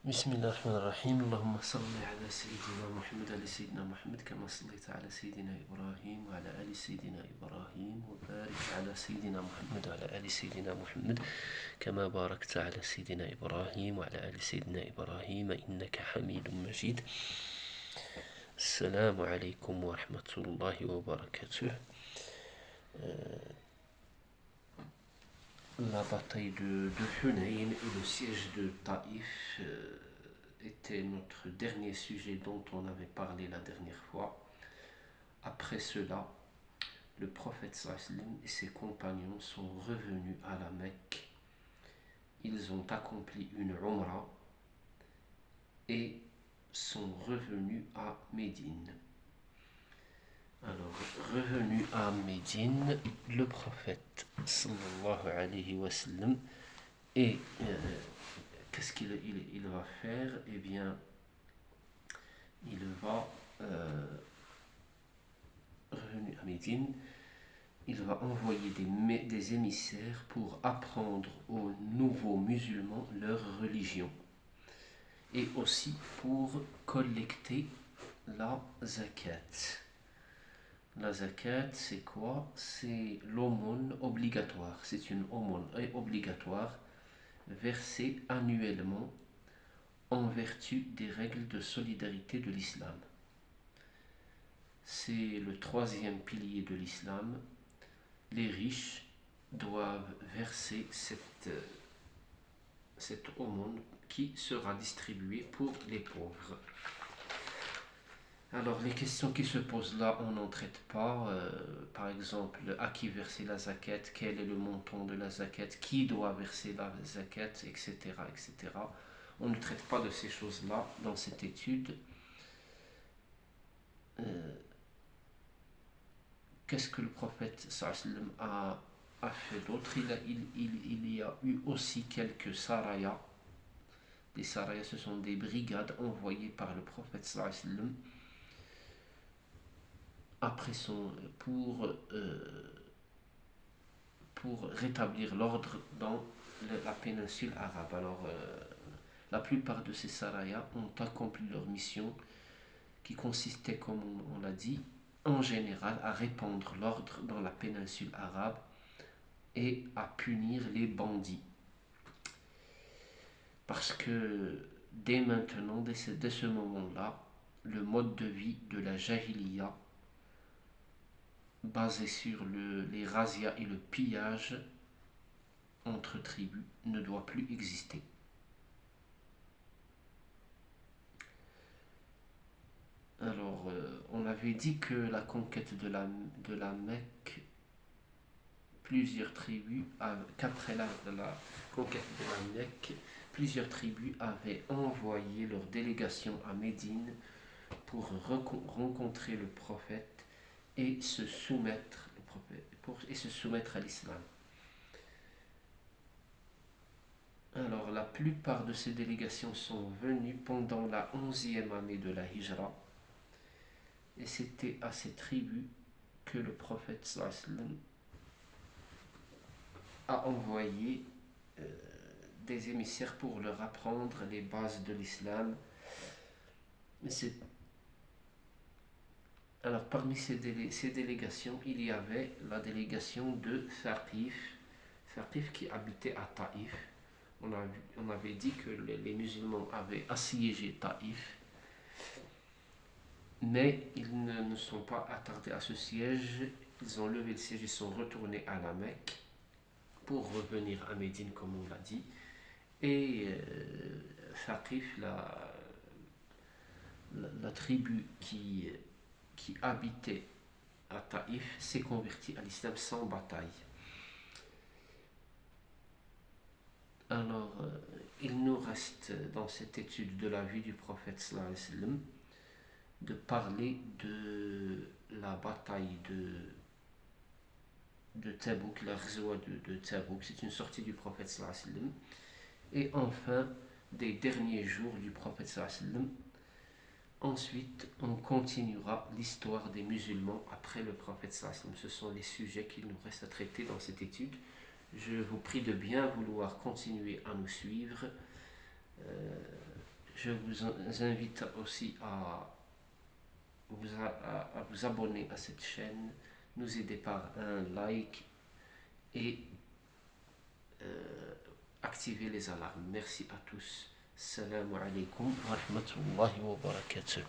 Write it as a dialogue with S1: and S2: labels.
S1: بسم الله الرحمن الرحيم اللهم صل على سيدنا محمد على سيدنا محمد كما صليت على سيدنا إبراهيم وعلى آل سيدنا إبراهيم وبارك على سيدنا محمد وعلى آل سيدنا محمد كما باركت على سيدنا إبراهيم وعلى آل سيدنا إبراهيم إنك حميد مجيد. السلام عليكم ورحمة الله وبركاته. La bataille de Hunayn et le siège de Taïf était notre dernier sujet dont on avait parlé la dernière fois. Après cela, le prophète sallam et ses compagnons sont revenus à la Mecque. Ils ont accompli une umrah et sont revenus à Médine. Alors, revenu à Médine, le prophète sallallahu alayhi wa sallam, et qu'est-ce qu'il va faire? Eh bien, il va, revenu à Médine, il va envoyer des émissaires pour apprendre aux nouveaux musulmans leur religion et aussi pour collecter la zakat. La zakat, c'est quoi? C'est l'aumône obligatoire. C'est une aumône obligatoire versée annuellement en vertu des règles de solidarité de l'islam. C'est le troisième pilier de l'islam. Les riches doivent verser cette aumône qui sera distribuée pour les pauvres. Alors, les questions qui se posent là, on n'en traite pas. Par exemple, à qui verser la zakat, quel est le montant de la zakat, qui doit verser la zakat, etc., etc. On ne traite pas de ces choses-là dans cette étude. Qu'est-ce que le prophète sallam a fait d'autre? Il y a eu aussi quelques sarayas. Les sarayas, ce sont des brigades envoyées par le prophète sallam après pour rétablir l'ordre dans la péninsule arabe. Alors, la plupart de ces sarayas ont accompli leur mission qui consistait, comme on l'a dit, en général à répandre l'ordre dans la péninsule arabe et à punir les bandits. Parce que dès maintenant, dès ce moment-là, le mode de vie de la jahiliya basé sur les razzias et le pillage entre tribus ne doit plus exister. Alors, on avait dit que la conquête de la Mecque, plusieurs tribus, qu'après la conquête de la Mecque, plusieurs tribus avaient envoyé leur délégation à Médine pour rencontrer le prophète et se soumettre à l'islam. Alors, la plupart de ces délégations sont venues pendant la 11e année de la Hijra, et c'était à ces tribus que le prophète sallam a envoyé des émissaires pour leur apprendre les bases de l'islam. Alors, parmi ces délégations, il y avait la délégation de Thaqif qui habitait à Taïf. On avait dit que les musulmans avaient assiégé Taïf, mais ils ne sont pas attardés à ce siège. Ils ont levé le siège, ils sont retournés à la Mecque pour revenir à Médine, comme on l'a dit. Et Thaqif, la tribu qui habitait à Taïf, s'est convertie à l'islam sans bataille. Alors, il nous reste dans cette étude de la vie du prophète sallallahu alayhi wa sallam de parler de la bataille de Tabouk, la ghazwa de Tabouk. C'est une sortie du prophète sallallahu alayhi wa sallam. Et enfin, des derniers jours du prophète sallallahu alayhi wa sallam. Ensuite, on continuera l'histoire des musulmans après le prophète sallallahu alayhi wa sallam. Ce sont les sujets qu'il nous reste à traiter dans cette étude. Je vous prie de bien vouloir continuer à nous suivre. Je vous invite aussi à vous abonner à cette chaîne, nous aider par un like et activer les alarmes. Merci à tous. Salam alaikum wa rahmatullahi wa barakatuh.